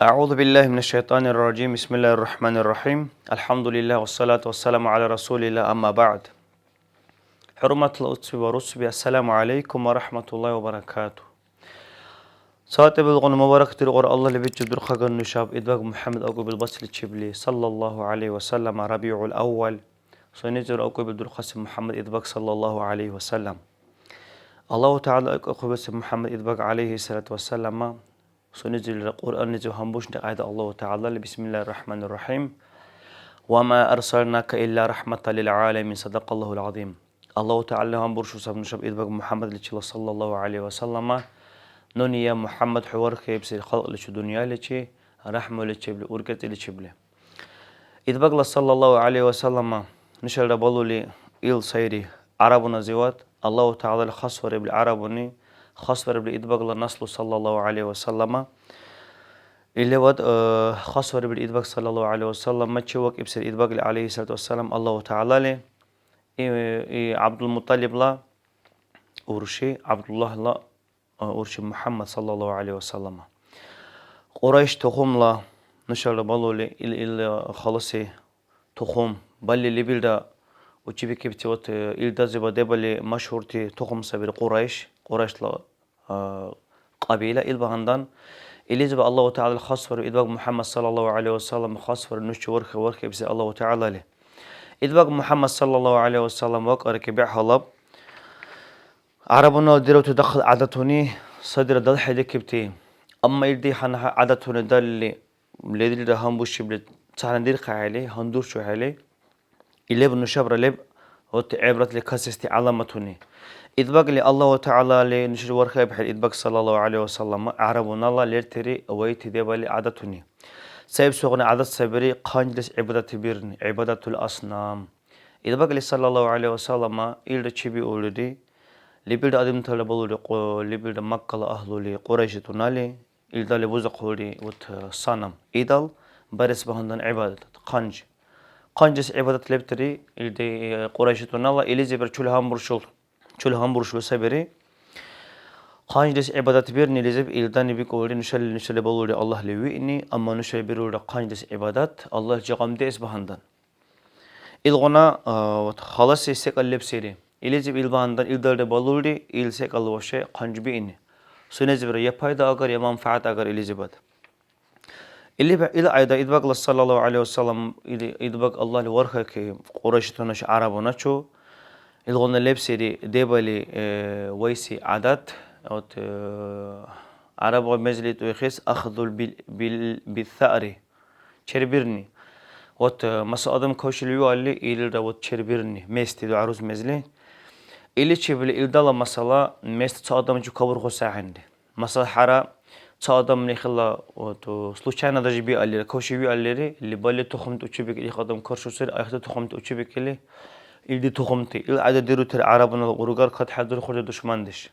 أعوذ بالله من الشيطان الرجيم بسم الله الرحمن الرحيم الحمد لله والصلاة والسلام على رسول الله أما بعد حرمة الأطفال ورسبي السلام عليكم ورحمة الله وبركاته ساعات بالغن مبارك ترغر الله لبيت جدر خجر نشاب إدواج محمد أقو بالبصل تشبلي صلى الله عليه وسلم ربيع الأول سنزل أقو بالدر قسم محمد إدواج صلى الله عليه وسلم الله تعالى أقو بس محمد إدواج عليه الصلاة والسلام سنزل القرآن نزل همبوش نقعد الله تعالى بسم الله الرحمن الرحيم وما أرسلناك إلا رحمة للعالمين صدق الله العظيم الله تعالى همبوش نشاب إدواج محمد صلى الله عليه وسلم نوني يا محمد حوار كيبس الخلق لش دنيا لشي رحمة لشبل أوركت لشبل إذ بقى صلى الله عليه وسلم نشر بلو لي إل سيري عربنا زوات الله تعالى خصور بالعربني خصور بالإذ بقى نصل صلى الله عليه وسلم اللي ود خصور بالإذ بقى صلى الله عليه وسلم ما تشوك إبسر إذ بقى عليه الصلاة والسلام الله تعالى لي عبد المطلب لا ورشي عبد الله لا ورش محمد صلى الله عليه وسلم قريش تخم لا نشر بالولي إل خلصي تخم بالي اللي بيلدا وتشبي كيف توت إلدا زبا دبلي مشهور تي تخم سبيل قريش لا قبيلة إل بهندان اللي زبا الله تعالى الخاص فر إدواج محمد صلى الله عليه وسلم خاص فر نش ورخ بس الله تعالى له إدواج محمد صلى الله عليه وسلم وقر كبيع حلب عربنا ديرو تدخل عادتوني صدر دل حدي كبتي أما يدي حنا عادتوني دل اللي ده هم بوش بلد تعال ندير قاعلي هندور شو حالي اللي بنشبر لب هوت عبرة لكاسستي علامتوني إذ بق لي الله تعالى لنشر ورخي بحال إذ بق صلى الله عليه وسلم عربنا الله ليرتري ويت دبالي عادتوني سيب سوغنا عادت سبري قانجلس عبادة بيرني عبادة الأصنام إذ بق لي صلى الله عليه وسلم إلى تشبي أولدي لبيد أدم تلبولي لبيد مكة أهلولي قريش تنالي إلدالي بوزقولي وت صنم إيدال برس بهندن عبادة قنجس عبادة لبتري إلدي قريش تنالا إلي زبر شول همبرشول سبري قنجس عبادة بيرني لزب إلداني بيقولي نشل بولي الله لويني أما نشل بيرولي قنجس عبادة الله جقام ديس بهندن إلغنا خلاص يسيق اللبسيري İlizib ilbandan ildarda balurdi ilsek alvaşe qancbi inni. Sünezbir ya payda agar ya manfaat agar ilizibat. İli ayda idbaq sallallahu aleyhi ve sellem idbaq Allah li warha ki Quraysh tunaş Arabuna ço. İlgonna lebseri debali waysi adat ot Arab mezlit ve khis akhdul bil thari. Çerbirni. Ot masa adam koşuluyor ali ilda ot çerbirni. Mesti do aruz mezli. إلي تشبل إلدالا مسألة مست تصادم جو كبر خسا عندي مسألة حرا تصادم نخلا وتو سلوشانا دجي بي اللي كوشي بي اللي بالي تخم تشبك اللي خدم كرشو سر أخذ تخم تشبك اللي إلدي تخمتي إل عدد ديرو تر عربنا الغرقار قد حضر خرج دشمندش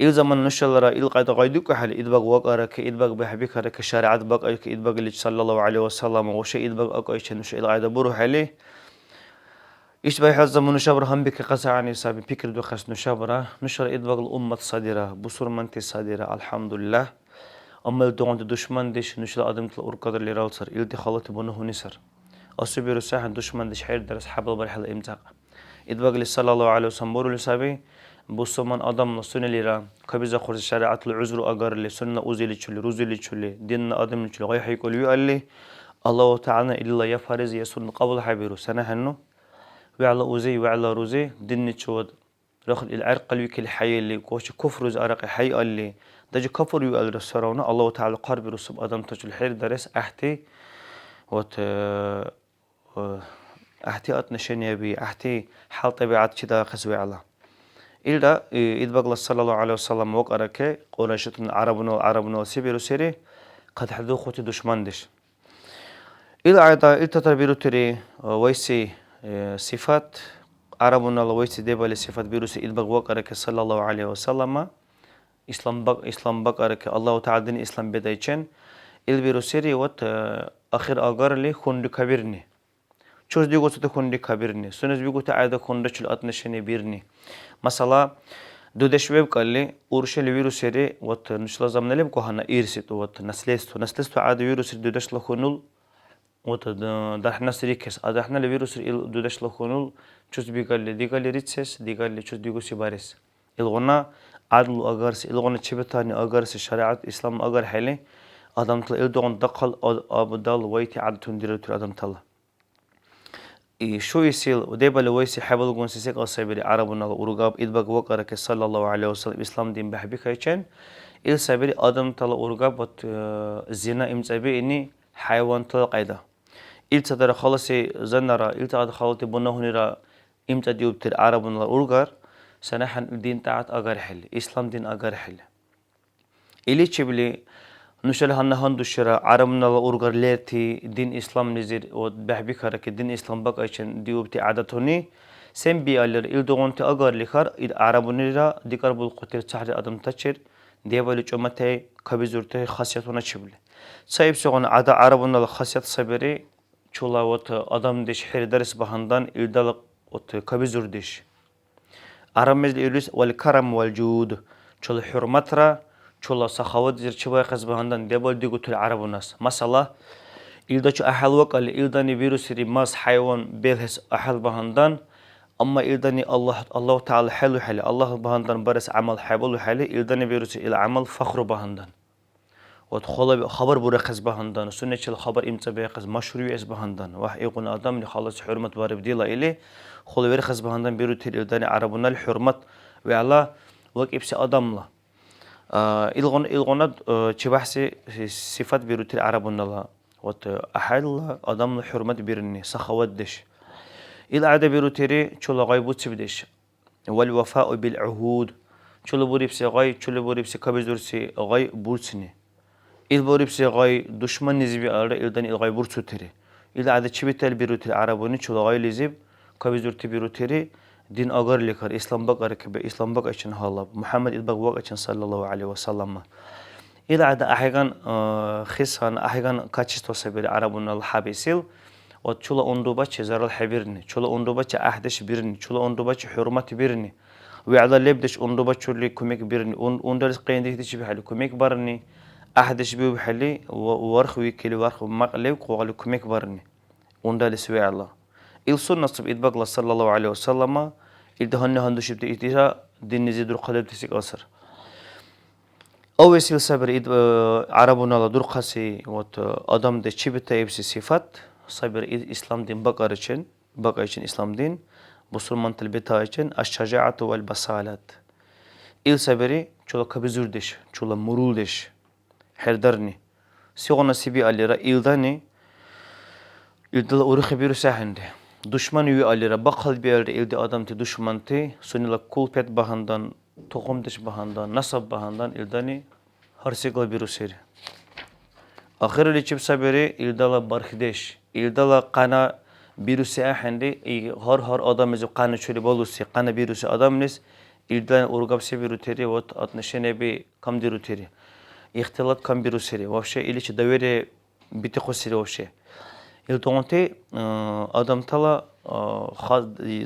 إل زمان نشلرا إل قاعد قايدوك حال إدباغ وقارا كإدباغ بحبك هرا كشارعات باق كإدباغ اللي صلى الله عليه وسلم وشي إدباغ أقايش نش إل قاعد بروح عليه إيش بيح الزمن نشابر هم بك قصة عن يسابي فكر دو خس نشابرة نشر إدباغ الأمة صادرة بصور منتي صادرة الحمد لله أما الدعوة دشمن دش نشل أدم تل أرقدر اللي رالصر إلتي خالتي بنه نسر أصبر ساحن دشمن دش حير درس حبل برحل إمتاق إدباغ صلى الله عليه وسلم بورو لسابي بصور من أدم نصنع ليرا كبيزة خرج شريعة العذر أجر اللي سنة أوزي لتشلي روزي لتشلي دين أدم لتشلي غير حيقول يقول الله تعالى إلا يفرز يسون قبل حبيرو سنة هنو وعلى أوزي وعلى روزي دني تشود رخل العرق اللي كل حي اللي كوش كفر روز عرق حي اللي دج كفر يقال رسرونا الله تعالى قرب رسب أدم تجل حير درس أحتي وت أحتي أتنشن يبي أحتي حال طبيعة كذا خسوي على إلا إذ بقى صلى الله عليه وسلم وقرك قريشة عربنا سبيرو سري قد حدو خوتي دشمندش إلا عدا إلتتربيرو تري ويسي صفات عربنا الله ويسي دبل صفات بيروس إدباغ وقرك صلى الله عليه وسلم إسلام بقرك الله تعالى دين إسلام بدايتشن البيروسيري وات آخر أجر لي خند كبيرني شوز ديقو تخند كبيرني سنز بيقو تعاد خند شل أتنشني بيرني مثلا Дудеш вебкалли уршели вирусери вот нушла замналеб кохана ирсит вот наследство عاد вирусери дудеш лохунул вот дахна сирикес адахна вирусери дудеш лохунул чус бикалли дикалли ритсес дикалли чус дигуси барис илгона عدل أجرس إلغون تشبتاني أجرس شريعة إسلام أجر حلي أدم تلا إلدون دقل أبدال ويتي عد تنديرتو أدم تلا شو يصير وديبا لويسي حبل جون سيسك أصيبري عربنا أورجاب إدبق وقرك صلى الله عليه وسلم إسلام دين بحبي كيشن إل سبري أدم تلا أورجاب بت زنا إمتى إني حيوان تلا قيدا إل تدر خلاصي زنرا إل تدر خلاصي بنهنيرا إمتى ديوبتر عربنا أورجار سنحن الدين تاعت أجر حل إسلام دين أجر حل إلي تشبلي نشل هندوشرا عربنا الأورجر ليتي دين إسلام نزير وبحبي كارك دين إسلام بق أيشن ديوبتي عادتوني سن بيالر إلدغون تي أجر لخار إد عربونيرا ديكار بالقتير تحت أدم تشر ديبالي جمتي كبيزورتي خاصيتنا تشبلي سايب سون عدا عربنا الخاصيت صبري شولا وت أدم ديش حير درس بهندان إلدال وت كبيزور ديش عرب الإلوس والكرم والجود شل حرمترا شل سخاوت زير شبه قصب هندن دبل ديقو تل عرب الناس مثلا إلدا شو أحل وقال إلداني فيروس ماس حيوان بيلهس أحل بهندن أما إلداني الله تعالى حلو حلي الله بهندن برس عمل حبل حلي إلداني فيروس إلى عمل فخر بهندن وتخلى خبر برقص بهندن سنة الخبر إمتى بيقص مشروع إس بهندن واحد يقول آدم لخلص حرمة بارب ديلا إليه خلى برقص بهندن بيروت إلداني عربنا الحرمة وعلا وقت إبس آدم لا إلغنا تبحث صفات بيروت العربنا لا وت أحل آدم الحرمة بيرني سخوات دش إلى عادة بيروتري شل غيبوت سبدش والوفاء بالعهود شل بوريبس غاي شل بوريبس كبزورسي غاي بورسني إل بوريبس غاي دشمن نزبي على إلداني الغاي بورسوتري إلى عادة شبيتال بيروت العربوني شل غاي لزب كبزورتي بيروتري دين أجر لكر إسلام بقى ركب إسلام بقى عشان هلا محمد إدبق وقت عشان صلى الله عليه وسلم إلى عادة أحيان خصان أحيان كاتشتو سبيل عربنا الحبيسيل وتشولا أندوبة زار الحبيرني تشولا أندوبة أحدش بيرني تشولا أندوبة حرمة بيرني وعلى لبدش أندوبة تشولي كميك بيرني أندرس قيندي تيجي بحالي كميك برني أحدش بيو بحالي وورخ ويكلي ورخ مقلب وقالو كميك برني أندرس وعلا السنة صب إدبق صلى الله عليه وسلم إدهن هندوش بتيجي دين نزيد القلب تسيق أسر أول سيل صبر عربنا لدور قاسي وت أدم ده شيء بتاعي صفات صبر إسلام دين بقى إسلام دين مسلمان تلبيتها için الشجاعة والبصالة إل صبري شولا كبزوردش شولا مرولدش حردرني سيغنا سبي على إلداني إلدال أورخ بيرو سهند düşman üye alira bakal bir yerde ilde adam te düşman te sunila kulpet bahandan tohum dış bahandan nasab bahandan ildani harsikal biru seri ahir lichib saberi ildala barhideş ildala kana biru sehende har adam mezi kana çöli bolusi kana biru se adam nes ildan urgapse biru teri ot atneşene bir kam diru teri ihtilat kam biru seri вообще ilişi davere biti khosiri вообще التونتي أدم تلا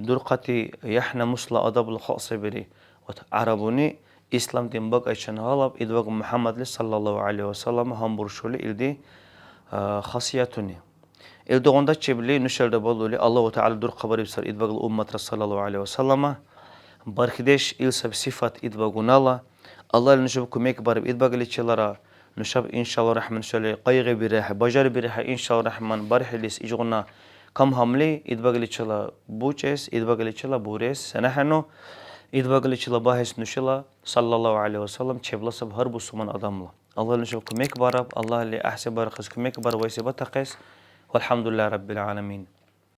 درقتي يحنا مسلا أدب الخاص بري وعربوني إسلام دين بق عشان هالب إدبق محمد صلى الله عليه وسلم هم برشولي إلدي خاصياتني إلدوندا تشبلي نشل دبلولي الله تعالى در خبر بسر إدبق الأمة صلى الله عليه وسلم برخدش إلسب صفات إدبقنا الله نشوف كميك برب إدبق لتشلرا نشاب إن شاء الله الرحمن شلي قيغ بريح بجار بريح إن شاء الله الرحمن برح ليس إجونا كم حملي إدباغلي شلا بوچس إدباغلي شلا بوريس سنحنو إدباغلي شلا باهس نشلا صلى الله عليه وسلم چبلا سب هر بسمان أدملا الله نشوف كميك بارب الله اللي أحسن بارقس كميك بار ويسي بتقس والحمد لله رب العالمين